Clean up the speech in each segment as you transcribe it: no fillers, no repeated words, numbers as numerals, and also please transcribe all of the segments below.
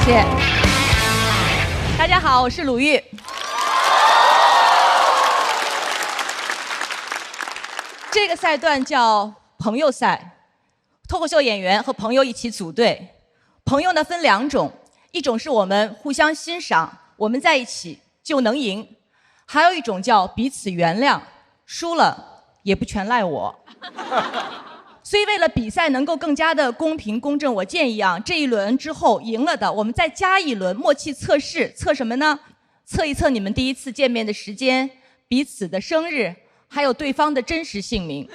谢。大家好，我是鲁豫。这个赛段叫朋友赛，脱口秀演员和朋友一起组队。朋友呢分两种，一种是我们互相欣赏，我们在一起就能赢；还有一种叫彼此原谅，输了也不全赖我。所以为了比赛能够更加的公平公正，我建议啊，这一轮之后赢了的，我们再加一轮默契测试。测什么呢？测一测你们第一次见面的时间、彼此的生日，还有对方的真实姓名。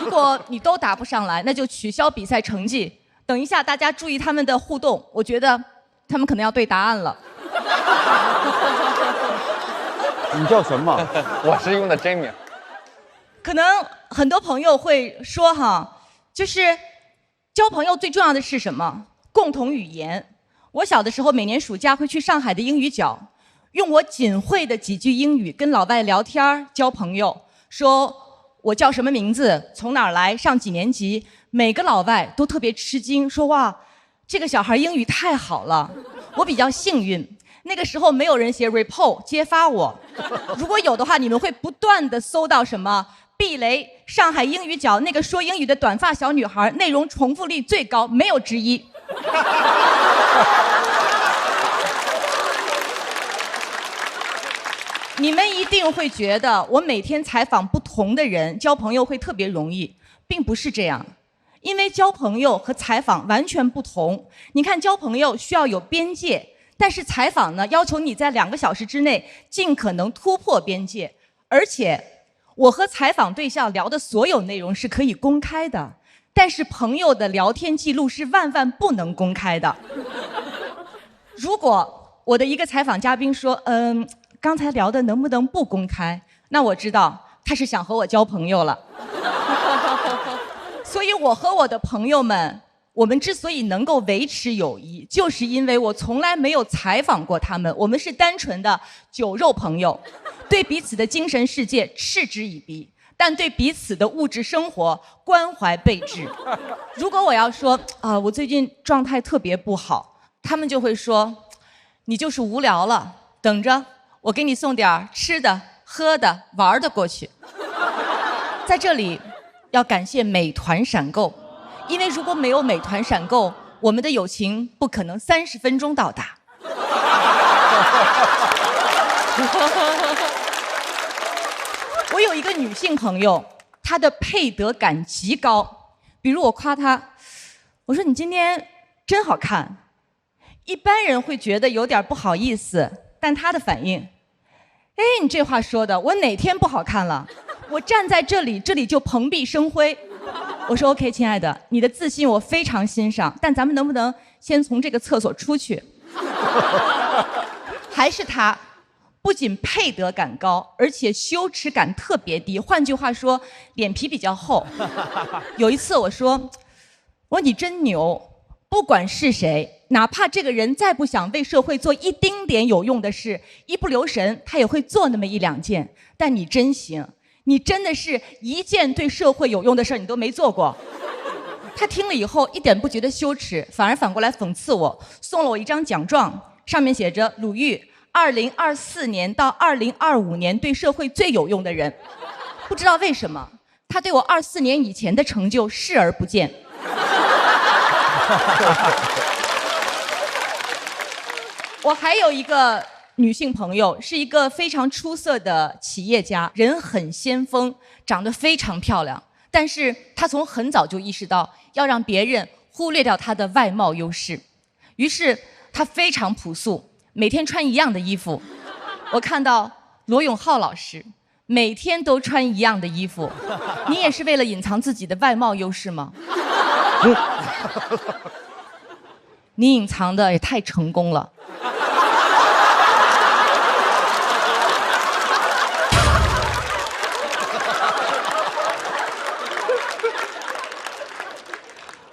如果你都答不上来，那就取消比赛成绩。等一下大家注意他们的互动，我觉得他们可能要对答案了。你叫什么？我是用的真名。可能很多朋友会说哈，就是交朋友最重要的是什么？共同语言。我小的时候每年暑假会去上海的英语角，用我仅会的几句英语跟老外聊天交朋友，说我叫什么名字，从哪儿来，上几年级。每个老外都特别吃惊，说哇，这个小孩英语太好了。我比较幸运，那个时候没有人写 report 揭发我，如果有的话，你们会不断的搜到什么避雷上海英语角那个说英语的短发小女孩，内容重复率最高，没有之一。你们一定会觉得我每天采访不同的人，交朋友会特别容易，并不是这样。因为交朋友和采访完全不同。你看，交朋友需要有边界，但是采访呢，要求你在2个小时之内尽可能突破边界。而且，我和采访对象聊的所有内容是可以公开的，但是朋友的聊天记录是万万不能公开的。如果我的一个采访嘉宾说，刚才聊的能不能不公开？那我知道他是想和我交朋友了。所以我和我的朋友们，我们之所以能够维持友谊，就是因为我从来没有采访过他们，我们是单纯的酒肉朋友，对彼此的精神世界嗤之以鼻，但对彼此的物质生活关怀备至。如果我要说我最近状态特别不好，他们就会说你就是无聊了，等着我给你送点吃的喝的玩的过去。在这里要感谢美团闪购，因为如果没有美团闪购，我们的友情不可能30分钟到达。我有一个女性朋友，她的配得感极高。比如我夸她，我说你今天真好看，一般人会觉得有点不好意思，但她的反应，哎，你这话说的，我哪天不好看了？我站在这里，这里就蓬荜生辉。我说 OK， 亲爱的，你的自信我非常欣赏，但咱们能不能先从这个厕所出去？还是他，不仅配得感高，而且羞耻感特别低。换句话说，脸皮比较厚。有一次我说你真牛，不管是谁，哪怕这个人再不想为社会做一丁点有用的事，一不留神他也会做那么1、2件，但你真行。你真的是一件对社会有用的事儿你都没做过。他听了以后一点不觉得羞耻，反而反过来讽刺我，送了我一张奖状，上面写着鲁豫2024年到2025年对社会最有用的人。不知道为什么，他对我24年以前的成就视而不见。我还有一个女性朋友，是一个非常出色的企业家，人很先锋，长得非常漂亮。但是她从很早就意识到要让别人忽略掉她的外貌优势，于是她非常朴素，每天穿一样的衣服。我看到罗永浩老师每天都穿一样的衣服，你也是为了隐藏自己的外貌优势吗？你隐藏的也太成功了。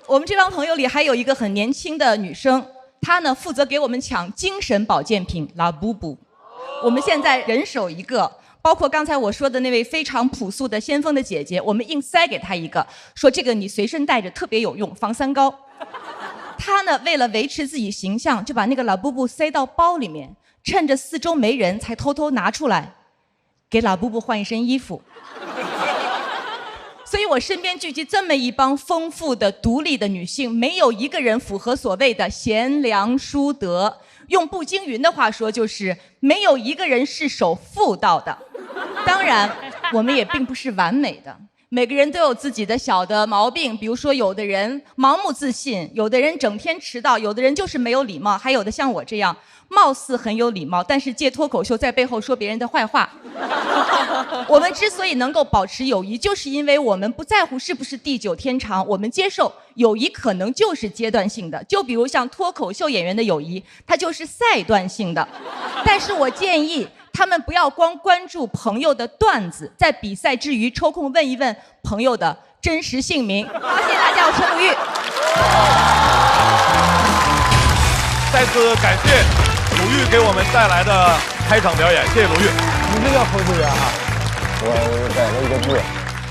我们这帮朋友里还有一个很年轻的女生，她呢负责给我们抢精神保健品拉布布。我们现在人手一个，包括刚才我说的那位非常朴素的先锋的姐姐，我们硬塞给她一个，说这个你随身带着特别有用，防三高。他呢，为了维持自己形象，就把那个老布布塞到包里面，趁着四周没人才偷偷拿出来，给老布布换一身衣服。所以我身边聚集这么一帮丰富的、独立的女性，没有一个人符合所谓的贤良淑德。用步惊云的话说，就是没有一个人是守妇道的。当然，我们也并不是完美的。每个人都有自己的小的毛病，比如说有的人盲目自信，有的人整天迟到，有的人就是没有礼貌，还有的像我这样貌似很有礼貌，但是借脱口秀在背后说别人的坏话。我们之所以能够保持友谊，就是因为我们不在乎是不是地久天长，我们接受友谊可能就是阶段性的。就比如像脱口秀演员的友谊，它就是赛段性的。但是我建议他们不要光关注朋友的段子，在比赛之余抽空问一问朋友的真实姓名。好，谢谢大家，我是鲁豫。再次感谢鲁豫给我们带来的开场表演，谢谢鲁豫。你这叫口字员啊？我改了一个字。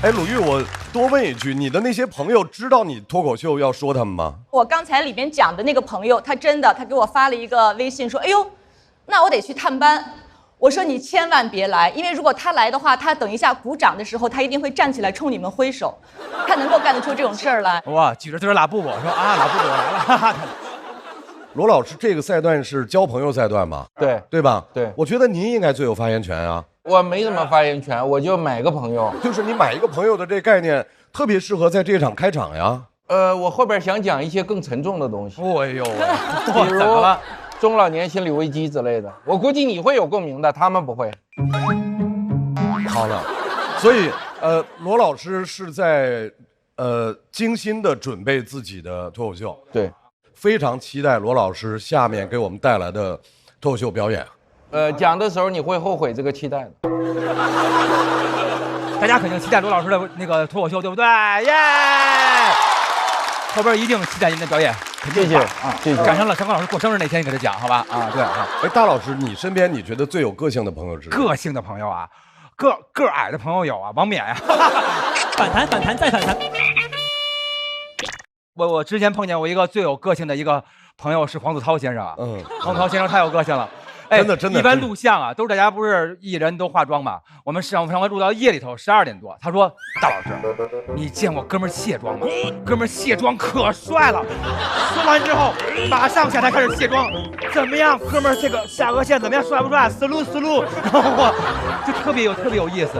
哎，鲁豫，我多问一句，你的那些朋友知道你脱口秀要说他们吗？我刚才里边讲的那个朋友，他给我发了一个微信说：“哎呦，那我得去探班。”我说你千万别来，因为如果他来的话，他等一下鼓掌的时候，他一定会站起来冲你们挥手，他能够干得出这种事儿来。哇，举着对着拉布布说啊，拉布布来了。哈哈。罗老师，这个赛段是交朋友赛段吗？对吧？对，我觉得您应该最有发言权啊。我没什么发言权，我就买个朋友。就是你买一个朋友的这概念，特别适合在这场开场呀。我后边想讲一些更沉重的东西。哎呦喂，比如中老年心理危机之类的，我估计你会有共鸣的，他们不会。好了，所以罗老师是在精心的准备自己的脱口秀。对，非常期待罗老师下面给我们带来的脱口秀表演。讲的时候你会后悔这个期待的。大家肯定期待罗老师的那个脱口秀，对不对？耶！后边一定期待您的表演。谢谢啊，谢谢。赶上了陈刚老师过生日那天，你给他讲，好吧？啊，对啊。哎，大老师，你身边你觉得最有个性的朋友是谁？个性的朋友啊，个矮的朋友有啊，王冕呀。反弹，反弹，再反弹。我之前碰见过一个最有个性的一个朋友是黄子韬先生啊。黄子韬先生太有个性了。真的真的。一般录像啊，都是大家不是艺人都化妆嘛？我们上回录到夜里头12点多，他说：“大老师，你见过哥们儿卸妆吗？哥们儿卸妆可帅了。”说完之后，马上下台开始卸妆。怎么样，哥们儿这个下颚线怎么样？帅不帅？思路。然后就特别有意思。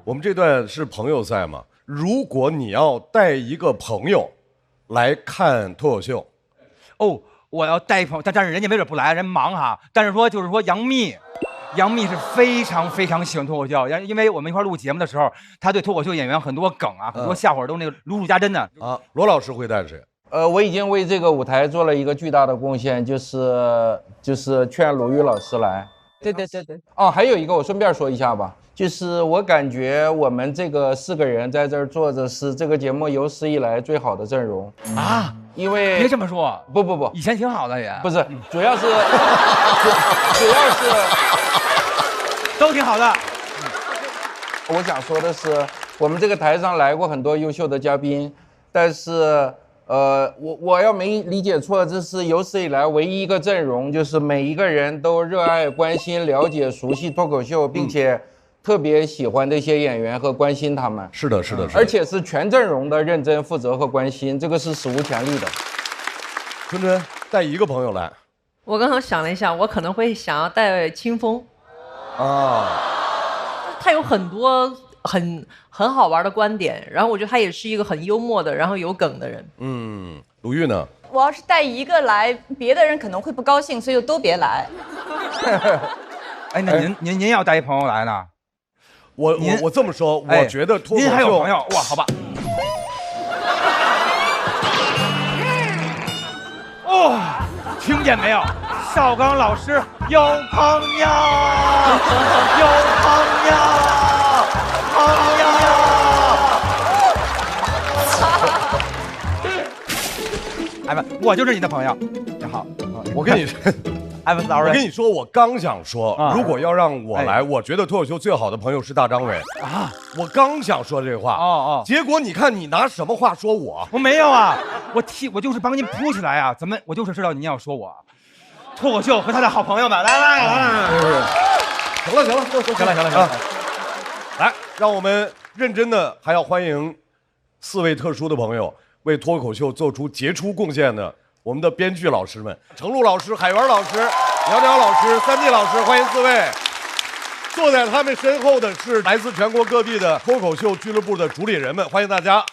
我们这段是朋友赛嘛？如果你要带一个朋友来看脱口秀，我要带一朋友，但是人家没准不来，人忙哈。但是就是说杨幂是非常非常喜欢脱口秀，因为我们一块录节目的时候，他对脱口秀演员很多梗啊，很多笑话都那个如数家珍的啊。罗老师会带谁？我已经为这个舞台做了一个巨大的贡献，就是劝鲁豫老师来。对。哦，还有一个我顺便说一下吧，就是我感觉我们这个4个人在这儿坐着是这个节目有史以来最好的阵容啊。因为别这么说，不，以前挺好的也不是，主要是都挺好的。我想说的是，我们这个台上来过很多优秀的嘉宾，但是我要没理解错，这是有史以来唯一一个阵容，就是每一个人都热爱、关心、了解、熟悉脱口秀，并且特别喜欢这些演员和关心他们。是的。而且是全阵容的认真负责和关心，这个是史无前例的。春带一个朋友来。我刚刚想了一下，我可能会想要带清风。他有很多很好玩的观点，然后我觉得他也是一个很幽默的，然后有梗的人。鲁豫呢？我要是带一个来，别的人可能会不高兴，所以就都别来。哎，那您要带一朋友来呢？我这么说，我觉得脱口秀。您还有朋友哇？好吧。听见没有？邵刚老师有朋友，有朋友。哎不，我就是你的朋友。你好，我跟你说， I'm 我 sorry。跟你说，我刚想说，啊如果要让我来，哎我觉得脱口秀最好的朋友是大张伟啊。我刚想说这话，哦，结果你看你拿什么话说我？我没有啊，我就是帮您铺起来啊，我就是知道您要说我，脱口秀和他的好朋友们，来，行了，行了，啊来，让我们认真的还要欢迎4位特殊的朋友，为脱口秀做出杰出贡献的我们的编剧老师们，程璐老师、海源老师、苗苗老师、3D 老师，欢迎4位。坐在他们身后的是来自全国各地的脱口秀俱乐部的主理人们，欢迎大家。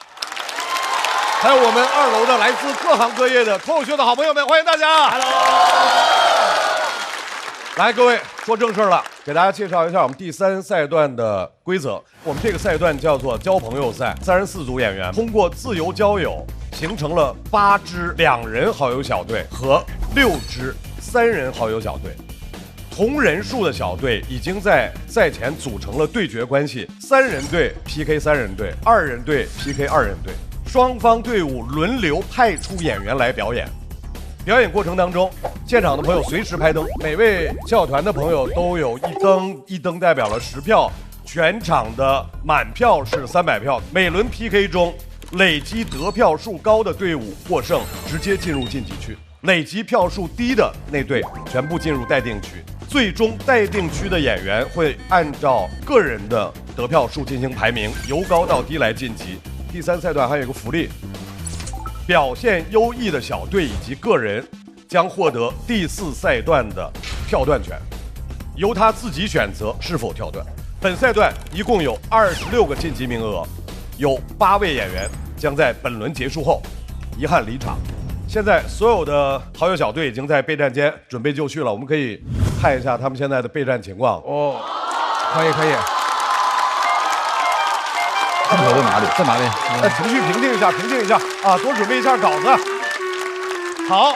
还有我们2楼的来自各行各业的脱口秀的好朋友们，欢迎大家。来，各位说正事了，给大家介绍一下我们第3赛段的规则。我们这个赛段叫做交朋友赛，34组演员通过自由交友，形成了8支2人好友小队和6支3人好友小队。同人数的小队已经在赛前组成了对决关系，3人队 PK 3人队，2人队 PK 2人队，双方队伍轮流派出演员来表演。表演过程当中，现场的朋友随时拍灯，每位笑团的朋友都有1灯，1灯代表了10票，全场的满票是300票。每轮 PK 中，累积得票数高的队伍获胜，直接进入晋级区；累积票数低的那队全部进入待定区。最终待定区的演员会按照个人的得票数进行排名，由高到低来晋级。第3赛段还有一个福利。表现优异的小队以及个人将获得第4赛段的跳段权，由他自己选择是否跳段。本赛段一共有26个晋级名额，有8位演员将在本轮结束后遗憾离场。现在所有的好友小队已经在备战间准备就绪了，我们可以看一下他们现在的备战情况。哦，可以。镜头在哪里？在哪里？情绪平静一下啊，多准备一下稿子。好，